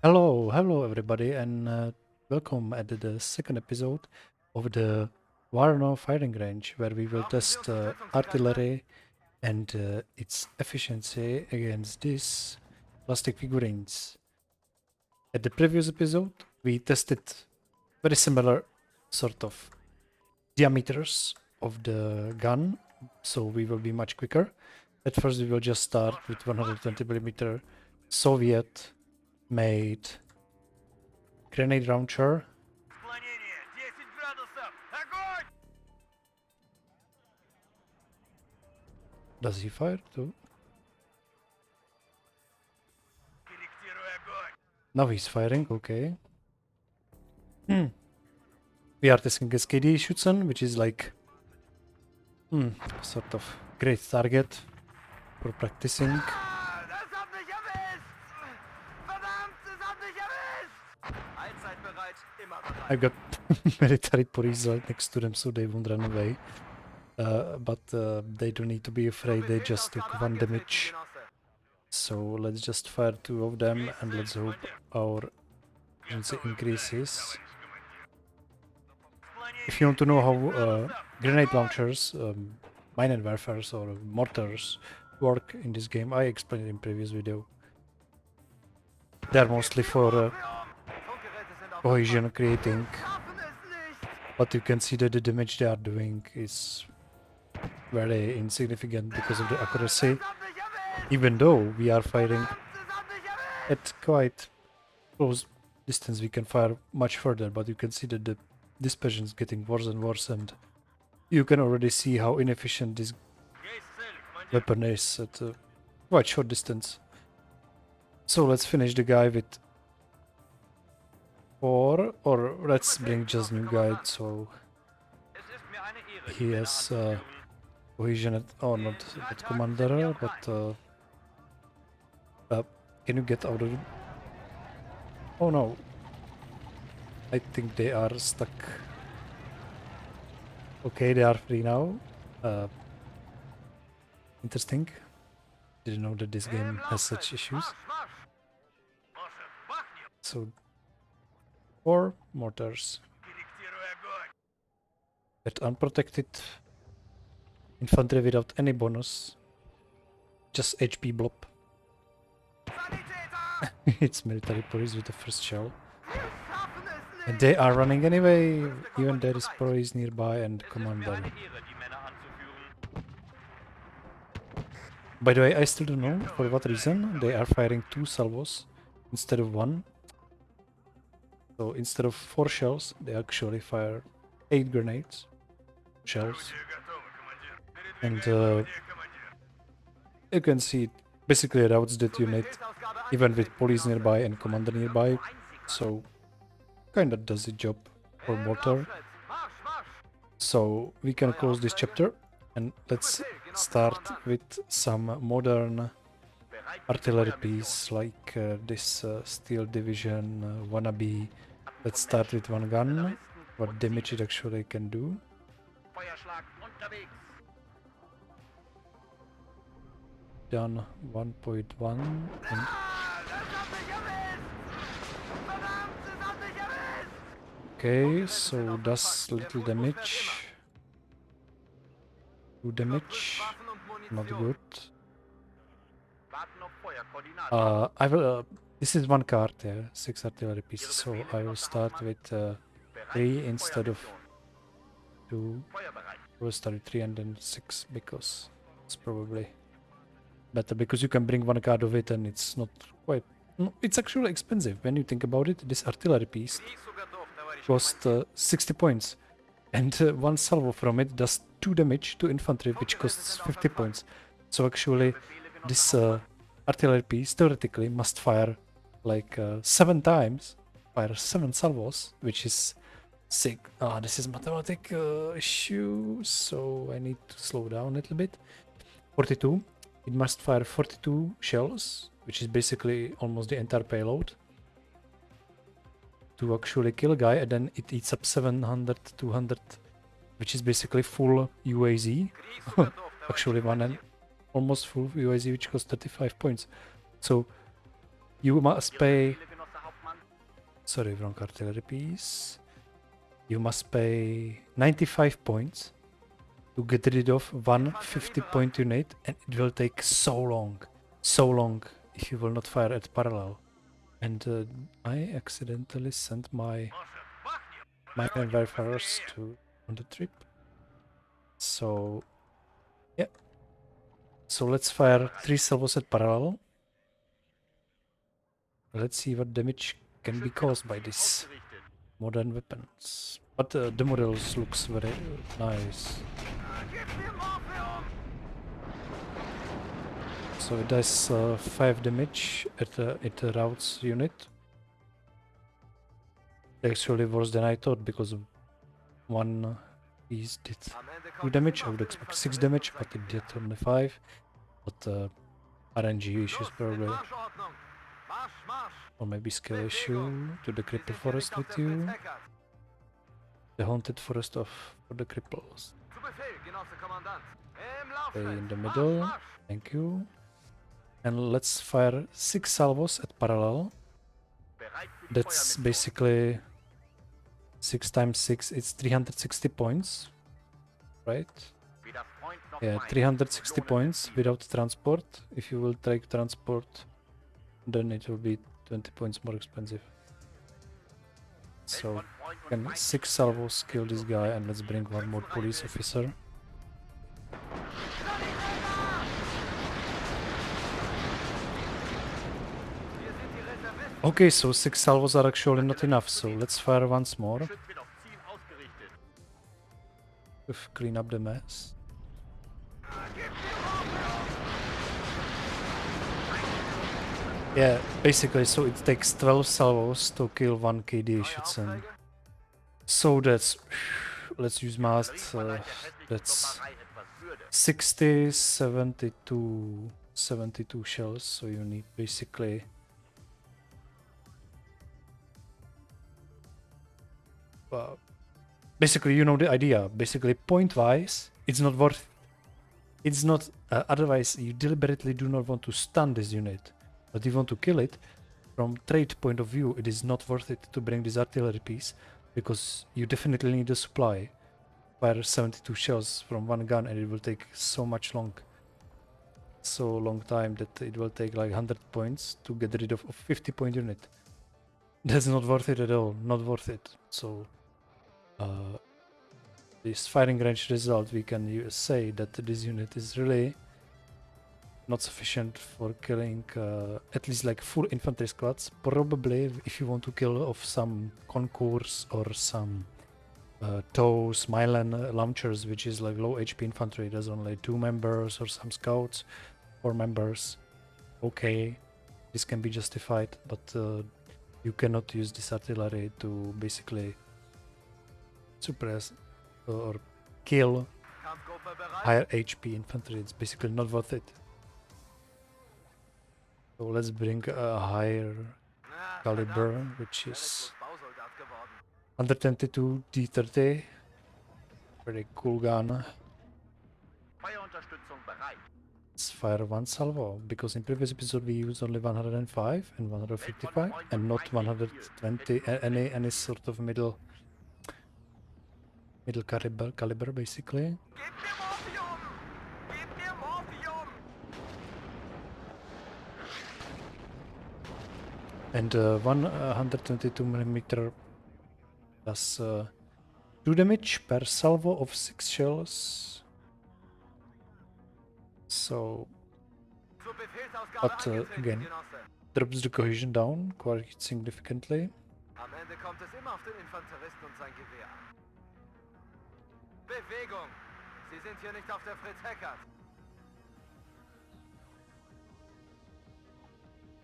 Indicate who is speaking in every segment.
Speaker 1: Hello everybody, and welcome at the second episode of the WARNO Firing Range, where we will test artillery and its efficiency against these plastic figurines. At the previous episode, we tested very similar sort of diameters of the gun, so we will be much quicker. At first, we will just start with 120mm Soviet-made grenade launcher. Does he fire too? Now he's firing, okay. We are testing against KDA Schutzen, which is like sort of great target for practicing. I've got military police right next to them, so they won't run away. But they don't need to be afraid, they just took 1 damage. So let's just fire 2 of them and let's hope our efficiency increases. If you want to know how grenade launchers, mine and warfares or mortars work in this game, I explained it in previous video. They're mostly for cohesion creating, but you can see that the damage they are doing is very insignificant because of the accuracy. Even though we are firing at quite close distance, we can fire much further, but you can see that the dispersion is getting worse and worse, and you can already see how inefficient this weapon is at a quite short distance. So let's finish the guy with 4, or let's bring just new guide, so he has cohesion at, oh, not at commander, but can you get out of it? Oh no, I think they are stuck. Okay, they are free now. Interesting. Didn't know that this game has such issues. So 4 mortars. At unprotected infantry without any bonus. Just HP blob. It's military police with the first shell. And they are running anyway, even there is police nearby and commander. By the way, I still don't know for what reason they are firing 2 salvos instead of 1. So instead of 4 shells, they actually fire 8 grenades, shells. And you can see it basically routes that unit even with police nearby and commander nearby. So kinda does the job for mortar. So we can close this chapter and let's start with some modern artillery piece like this steel division wannabe. Let's start with 1 gun, what damage it actually can do. Done 1.1 and okay, so does little damage. 2 damage, not good. I will. This is 1 card, yeah, 6 artillery pieces. So I will start with 3 instead of 2. I will start with 3 and then 6 because it's probably better, because you can bring 1 card of it and it's not quite. No, it's actually expensive when you think about it. This artillery piece cost 60 points, and 1 salvo from it does 2 damage to infantry, which costs 50 points. So actually, this artillery piece theoretically must fire like 7 times, fire 7 salvos, which is sick. This is mathematic issue, so I need to slow down a little bit. 42. It must fire 42 shells, which is basically almost the entire payload, to actually kill a guy, and then it eats up 700, 200, which is basically full UAZ. Actually one and almost full UAZ, which costs 35 points. So you must pay Sorry, wrong artillery piece. You must pay 95 points to get rid of one 50-point unit, and it will take so long if you will not fire at parallel. And I accidentally sent my warfighters on the trip. So yeah. So let's fire 3 salvos at parallel. Let's see what damage can be caused by this modern weapons. But the models looks very nice. So it does 5 damage at a routes unit. Actually worse than I thought, because one piece did 2 damage. I would expect 6 damage, but it did only 5. But RNG issues probably. Or maybe skill issue to the cripple forest with you. The haunted forest for the cripples. Stay in the middle. Thank you. And let's fire 6 salvos at parallel. That's basically 6 times 6, it's 360 points, right? Yeah, 360 points without transport. If you will take transport, then it will be 20 points more expensive. So, can 6 salvos kill this guy, and let's bring one more police officer. Okay, so 6 salvos are actually not enough, so let's fire once more to clean up the mess. Yeah, basically, so it takes 12 salvos to kill one KDA Schutzen. So that's, let's use math, that's 60, 72 shells, so you need basically basically, you know the idea. Basically, point-wise, it's not worth it. It's not, otherwise you deliberately do not want to stun this unit, but you want to kill it. From trade point of view, it is not worth it to bring this artillery piece, because you definitely need a supply. Fire 72 shells from one gun, and it will take so long time that it will take like 100 points to get rid of a 50-point unit. That's not worth it at all, not worth it. So this firing range result, we can say that this unit is really not sufficient for killing at least like full infantry squads. Probably if you want to kill off some concours or some TOS, Milan launchers, which is like low HP infantry, there's only 2 members, or some scouts, 4 members. Okay, this can be justified, but you cannot use this artillery to basically suppress or kill higher HP infantry. It's basically not worth it. So let's bring a higher caliber, which is 122 D30. Very cool gun. Let's fire 1 salvo, because in previous episode we used only 105 and 155 and not 120, any sort of middle caliber basically. And 122mm does 2 damage per salvo of 6 shells. So, but again, drops the cohesion down quite significantly.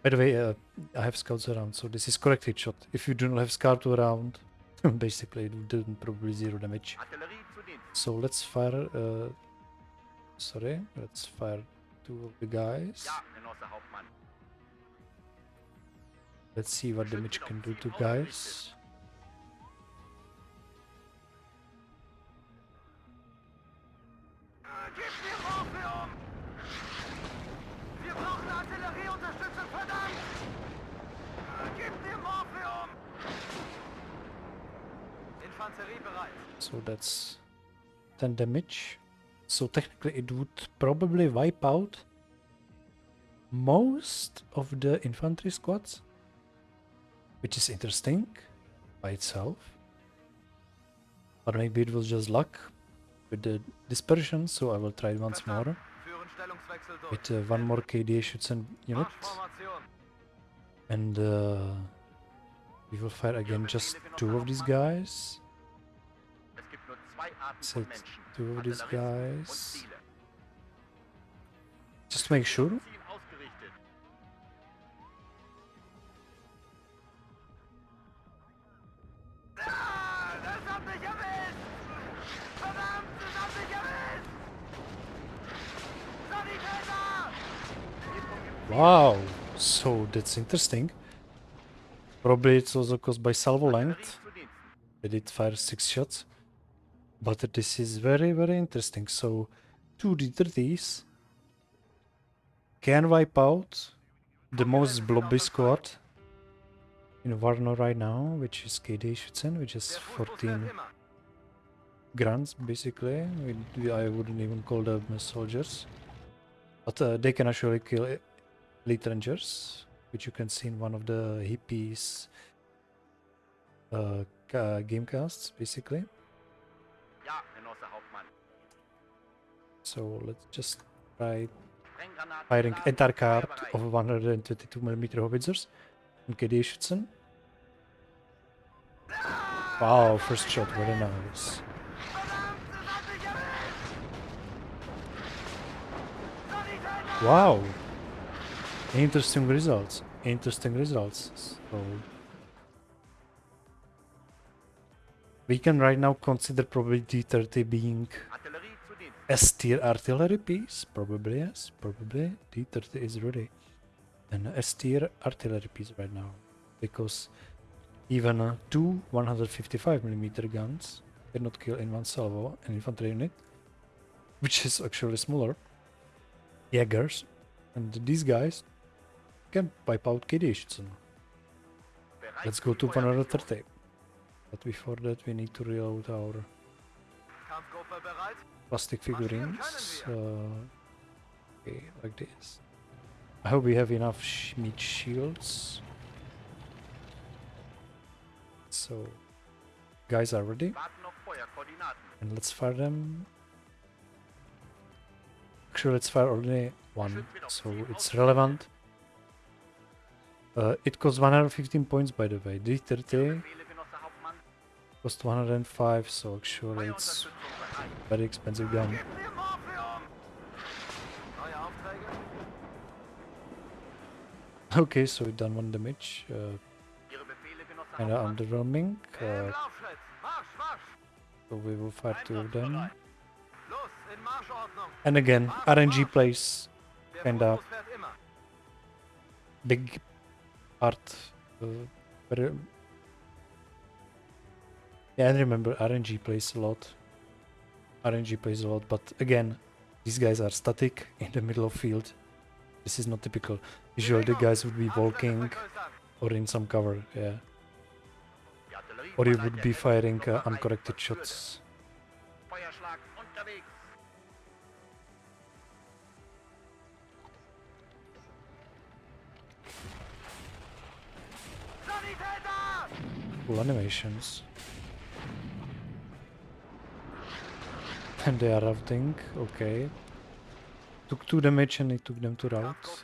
Speaker 1: By the way, I have scouts around, so this is correct hit shot. If you do not have scouts around, basically it will do probably 0 damage. So let's fire, let's fire 2 of the guys. Let's see what damage can do to guys. So that's 10 damage. So technically it would probably wipe out most of the infantry squads, which is interesting by itself. But maybe it was just luck with the dispersion, so I will try it once more with one more KDA Schutzen unit. And we will fire again just 2 of these guys. Set 2 of these guys. Just to make sure. Wow, so that's interesting. Probably it's also caused by salvo length. They did fire 6 shots. But this is very, very interesting. So 2 D30s can wipe out the most blobby squad in WARNO right now, which is KDA Schutzen, which is 14 grunts basically. I wouldn't even call them soldiers. But they can actually kill elite rangers, which you can see in one of the hippies game casts, basically. So let's just try firing entire card of 122 mm Howizers on KDA Schutzen. Wow, first shot, very nice. Wow, interesting results. Interesting results. So we can right now consider probably D30 being S-tier artillery piece. Probably yes. Probably D30 is really an S-tier artillery piece right now, because even 2 155 mm guns cannot kill in one salvo an infantry unit, which is actually smaller. Jägers, and these guys can wipe out KDA Schutzen. Let's go to 130. But before that we need to reload our plastic figurines. Okay, like this. I hope we have enough meat shields. So, guys are ready. And let's fire them. Actually, let's fire only one, so it's relevant. It costs 115 points, by the way. D30 cost 105, so actually it's very expensive gun. Okay, so we've done 1 damage. Kinda underwhelming. So we will fire 2 of them. And again, RNG plays kinda big part. Yeah, I remember RNG plays a lot. RNG plays a lot, but again, these guys are static in the middle of field. This is not typical. Usually the guys would be walking or in some cover, yeah. Or you would be firing uncorrected shots. Cool animations. And they are routing, okay. Took 2 damage and it took them to rout.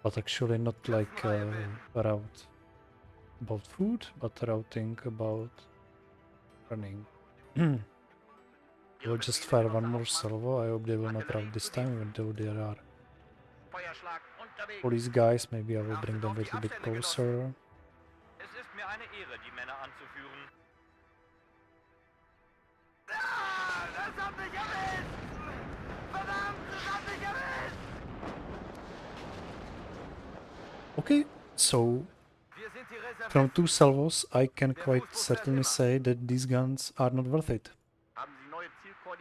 Speaker 1: But actually not like rout about food, but routing about running. We'll just fire 1 more salvo. I hope they will not rout this time, even though there are police guys. Maybe I will bring them a little bit closer. Okay, so from 2 salvos I can quite certainly say that these guns are not worth it.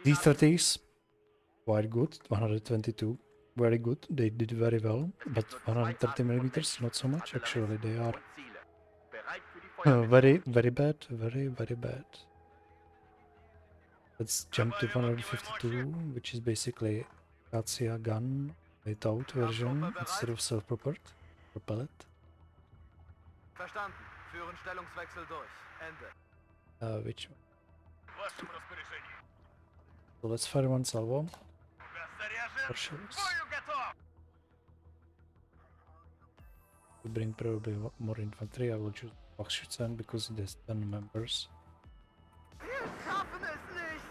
Speaker 1: These 30s, quite good, 122, very good, they did very well, but 130 millimeters not so much. Actually they are Very, very bad. Very, very bad. Let's jump to 152, which is basically Katsia gun without version instead of self-propelled.
Speaker 2: Verstanden. Führen Stellungswechsel durch. Ende.
Speaker 1: Which one? So let's fire one salvo. For sure. To bring probably more infantry, I will choose KDA Schutzen because it has 10 members.
Speaker 2: Wir schaffen es nicht!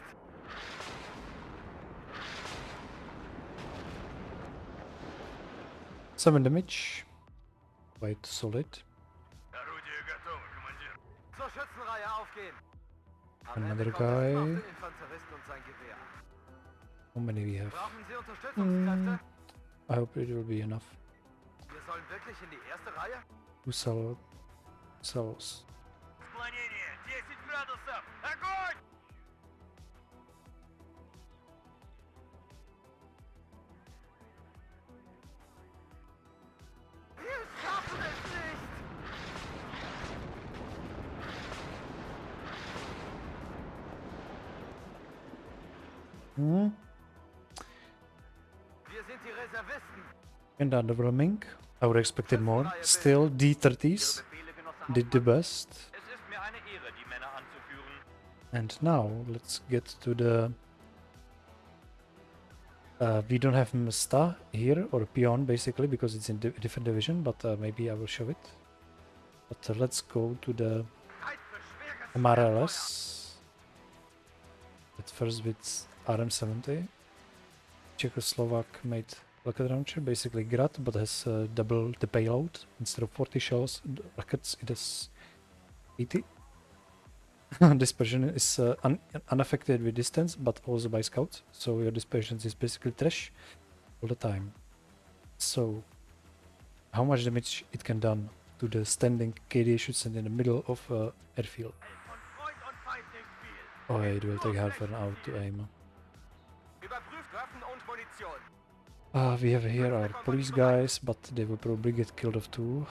Speaker 1: 7 damage. Quite solid.
Speaker 2: Zur Schützenreihe aufgehen.
Speaker 1: Another guy.
Speaker 2: Infanterist und sein Gewehr.
Speaker 1: How many we have?
Speaker 2: Brauchen Sie Unterstützungskräfte?
Speaker 1: I hope it will be enough.
Speaker 2: Wir sollen wirklich in die erste Reihe?
Speaker 1: 2 salvos.
Speaker 2: Склонение 10 градусов! Огонь! Wir schaffen es nicht! Wir sind die Reservisten.
Speaker 1: And underwhelming. I would expected more. Still, D30s did the best.
Speaker 2: Es ist mir eine Ehre, die Männer anzuführen.
Speaker 1: And now let's get to the. We don't have Msta here or Peon basically because it's in a different division, but maybe I will show it. But let's go to the MLRS. At first with RM-70. Czechoslovak made rocket launcher, basically Grad, but has double the payload. Instead of 40 shells, rockets, it has 80. Dispersion is unaffected with distance, but also by scouts, so your dispersion is basically trash all the time. So, how much damage it can done to the standing KDA Schutzen in the middle of airfield? Oh, it will take half an hour to aim. We have here our police guys, but they will probably get killed off too.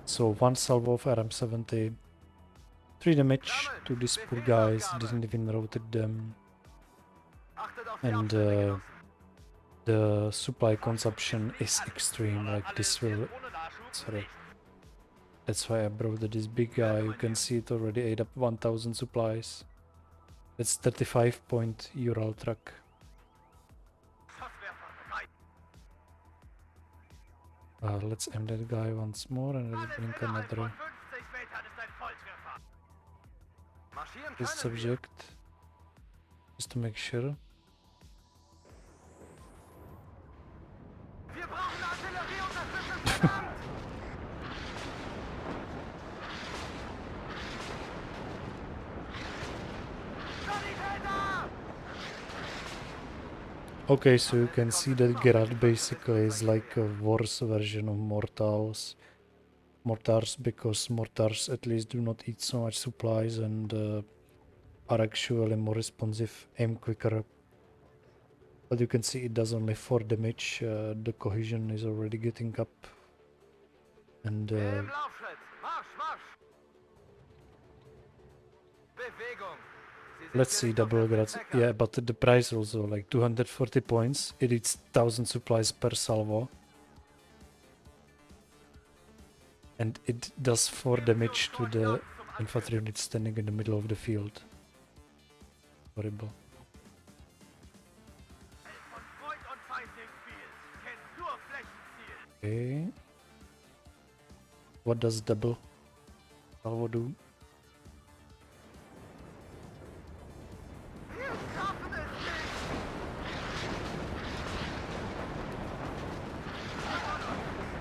Speaker 1: So 1 salvo of RM-70, 3 damage to these poor guys, didn't even rotate them. And the supply consumption is extreme, like this will... Sorry. That's why I brought this big guy, you can see it already ate up 1000 supplies. That's 35-point Ural truck. Let's aim that guy once more and let's bring another. This subject, just to make sure. Okay, so you can see that Gerard basically is like a worse version of mortars, because mortars at least do not eat so much supplies and are actually more responsive, aim quicker. But you can see it does only 4 damage, the cohesion is already getting up. And let's see double grats. Yeah, but the price also like 240 points. It eats 1000 supplies per salvo. And it does 4 damage to the infantry unit standing in the middle of the field. Horrible. Okay. What does double salvo do?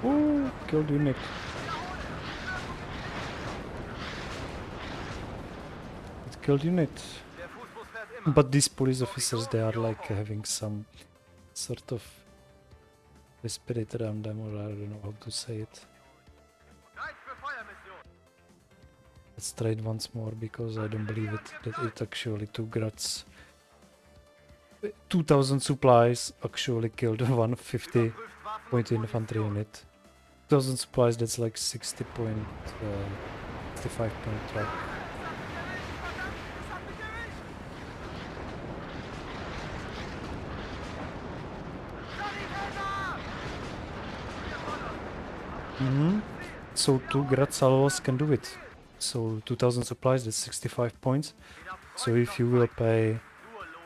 Speaker 1: Ooh, killed unit. It killed unit. But these police officers, they are like having some sort of respirator on them, or I don't know how to say it. Let's try it once more because I don't believe it that it actually took Grats. 2000 supplies actually killed 150 point infantry unit. 2000 supplies, that's like 60 point, 65 point truck. So 2 Grad salvos can do it. So 2000 supplies, that's 65 points. So if you will pay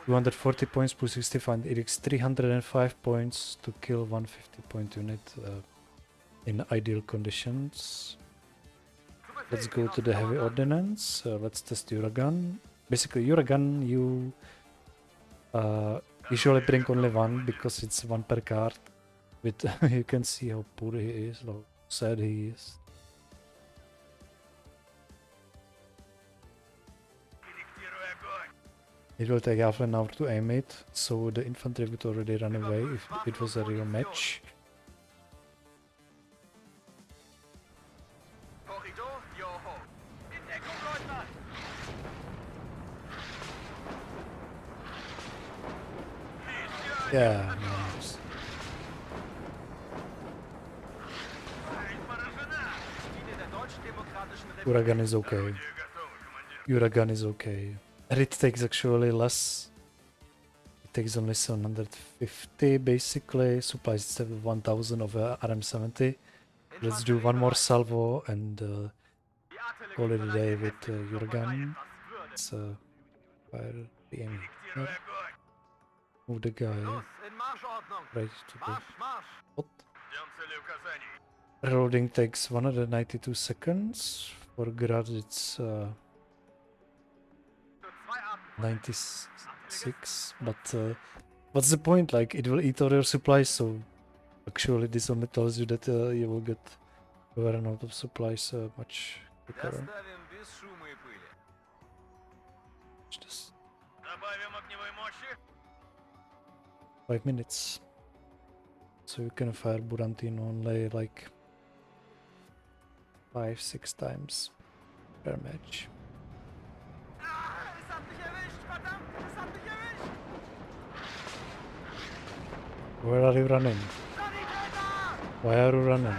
Speaker 1: 240 points plus 65, it is 305 points to kill 150 point unit in ideal conditions. Let's go to the heavy ordnance. Let's test your gun. Basically, your gun you usually bring only one because it's one per card. But you can see how poor he is, how sad he is. It will take half an hour to aim it, so the infantry would already run away if it was a real match. Yeah, nice. Uragan is okay. Uragan is okay. And it takes actually less. It takes only 750 basically. Supplies instead of 1000 of RM-70. Let's do one more salvo and call it a day with Uragan. Let's fire the enemy. Move the guy right to the spot. Reloading takes 192 seconds. For Grad it's 96, but what's the point? Like, it will eat all your supplies, so actually this only tells you that you will get run out of supplies much quicker. Just 5 minutes. So you can fire Burantin only like 5-6 times per match. Where are you running? Why are you running?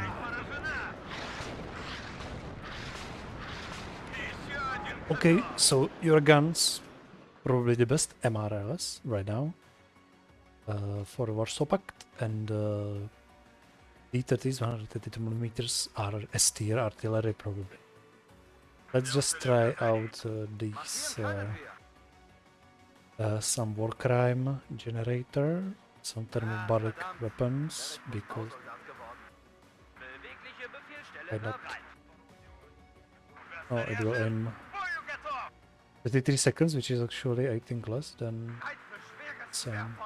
Speaker 1: Okay, so your guns, probably the best MLRS right now for Warsaw Pact, and D30s 132 millimeters are S tier artillery probably. Let's just try out these some Warcrime generator, some thermobaric weapons, because why not? Oh, it will aim 33 seconds, which is actually I think less than same.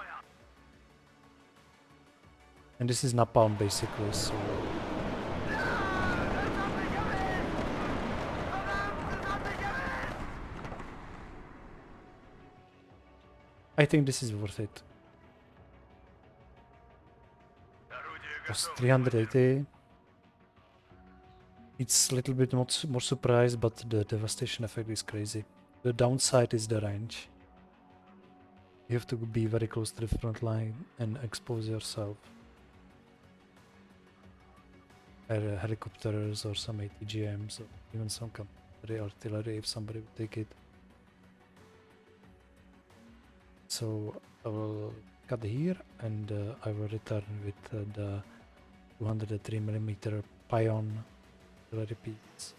Speaker 1: And this is napalm basically, so I think this is worth it. Just 380. It's a little bit more surprise, but the devastation effect is crazy. The downside is the range. You have to be very close to the front line and expose yourself. Helicopters or some ATGMs or even some artillery if somebody would take it. So I will cut here and I will return with the 203mm Pion artillery piece.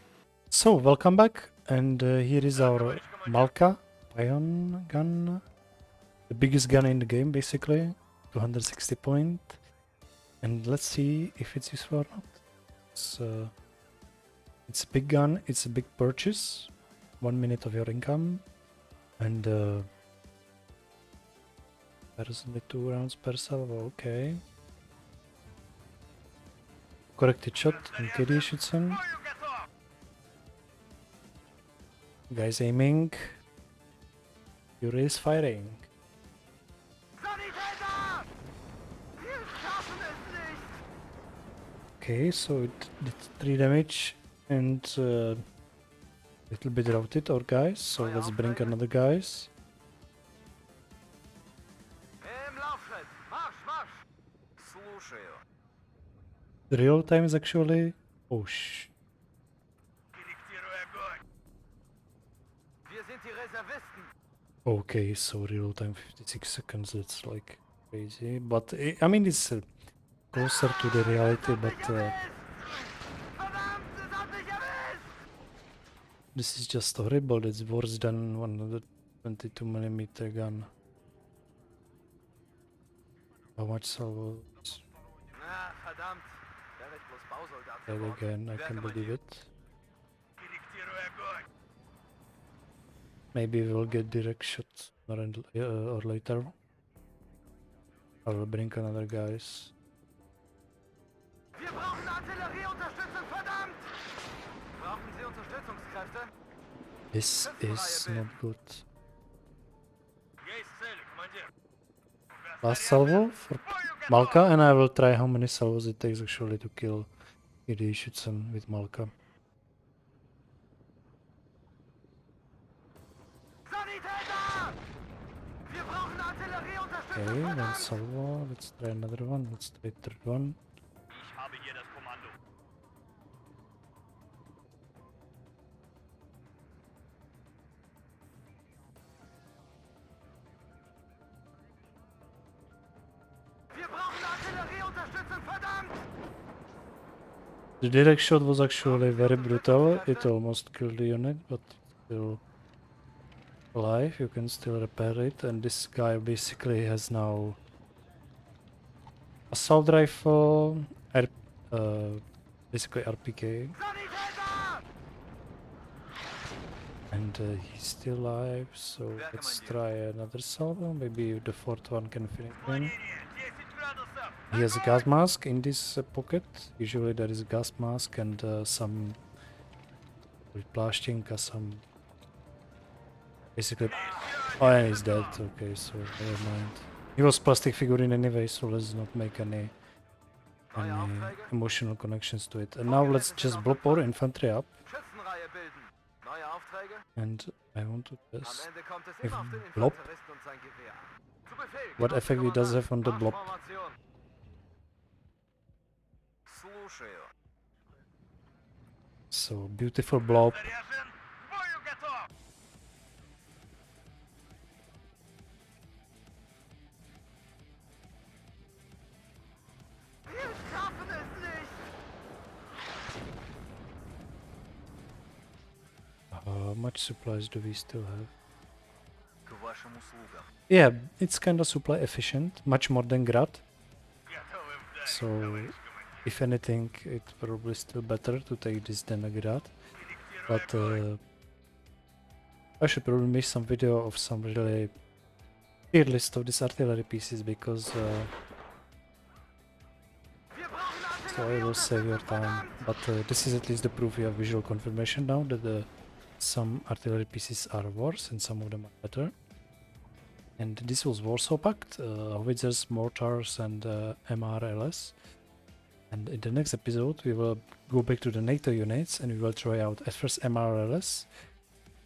Speaker 1: So welcome back, and here is our Malka Pion gun. The biggest gun in the game basically, 260 point. And let's see if it's useful or not. It's a big gun, it's a big purchase, 1 minute of your income, and there's only 2 rounds per salvo, okay. Corrected shot in KDA Schutzen. Guys aiming. Fury is firing. Okay, so it did 3 damage and Little bit routed our guys, so let's bring another guys.
Speaker 2: Im Laufschritt. Marsch, Marsch. Слушаю.
Speaker 1: The real time is actually... Oh sh...
Speaker 2: Wir sind die Reservisten.
Speaker 1: Okay, so real time 56 seconds, that's like crazy. But I mean, it's closer to the reality, but
Speaker 2: Verdammt, es hat mich erwischt.
Speaker 1: this is just horrible. It's worse than 122 millimeter gun. How much salvo?
Speaker 2: Na, verdammt. Wäre ich bloß Bausoldat
Speaker 1: And
Speaker 2: geworden.
Speaker 1: again, I
Speaker 2: Wer
Speaker 1: can
Speaker 2: kümmert
Speaker 1: believe
Speaker 2: you?
Speaker 1: it. Maybe we'll get direct shot or later. I will bring another guys.
Speaker 2: Wir brauchen Artillerieunterstützung, verdammt! Brauchen Sie Unterstützungskräfte?
Speaker 1: This is not good. Last salvo for Malka, and I will try how many salvos it takes actually to kill KDA Schutzen with Malka.
Speaker 2: Sanitäter! Wir brauchen
Speaker 1: Okay,
Speaker 2: Artillerieunterstützung,
Speaker 1: one
Speaker 2: verdammt!
Speaker 1: salvo. Let's try another one. Let's try third one.
Speaker 3: Ich habe hier das Kommando.
Speaker 2: Wir brauchen Artillerieunterstützung, verdammt!
Speaker 1: The direct shot was actually very brutal. It almost killed the unit, but still alive. You can still repair it. And this guy basically has now assault rifle, basically RPK,
Speaker 2: Sanitäter!
Speaker 1: and he's still alive. So let's try another salvo. Maybe the fourth one can finish him.
Speaker 3: 10 градусов.
Speaker 1: He has a gas mask in this pocket. Usually there is a gas mask and some pláštěnka, some basically. Oh, yeah, he's dead. Okay, so never mind. He was plastic figurine anyway, so let's not make any emotional connections to it. And now let's just blob our infantry up,
Speaker 2: Schützenreihe bilden. Neue Aufträge?
Speaker 1: and I want to
Speaker 2: Am
Speaker 1: test
Speaker 2: Ende kommt es
Speaker 1: if
Speaker 2: immer auf den
Speaker 1: blob,
Speaker 2: Infanteristen und sein Gewehr an. Zu Befehl,
Speaker 1: what effect it does have on the blob.
Speaker 2: Marschformation. Слушаю.
Speaker 1: So beautiful blob.
Speaker 3: Заряжен. К бою готов.
Speaker 2: Wir schaffen es nicht!
Speaker 1: How much supplies do we still have?
Speaker 2: К вашим услугам.
Speaker 1: Yeah, it's kind of supply efficient, much more than Grad.
Speaker 3: Готовы вдать.
Speaker 1: So if anything, it's probably still better to take this than a Grad. But I should probably make some video of some really tier list of these artillery pieces because
Speaker 2: Wir brauchen
Speaker 1: so I will save your time. But this is at least the proof. We have visual confirmation now that some artillery pieces are worse and some of them are better. And this was Warsaw Pact, Howizers, Mortars, and MLRS. And in the next episode, we will go back to the NATO units and we will try out at first MLRS.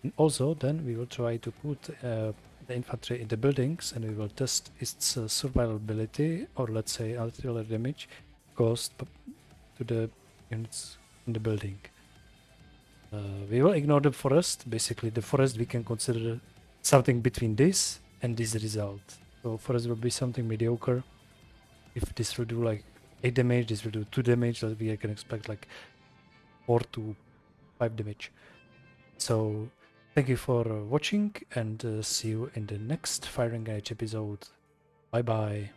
Speaker 1: And also, then we will try to put the infantry in the buildings and we will test its survivability, or let's say artillery damage caused to the units in the building. We will ignore the forest. Basically, the forest we can consider something between this and this result. So forest will be something mediocre. If this will do like 8 damage, this will do 2 damage, that we can expect like 4 to 5 damage. So thank you for watching and see you in the next Firing Range episode. Bye bye.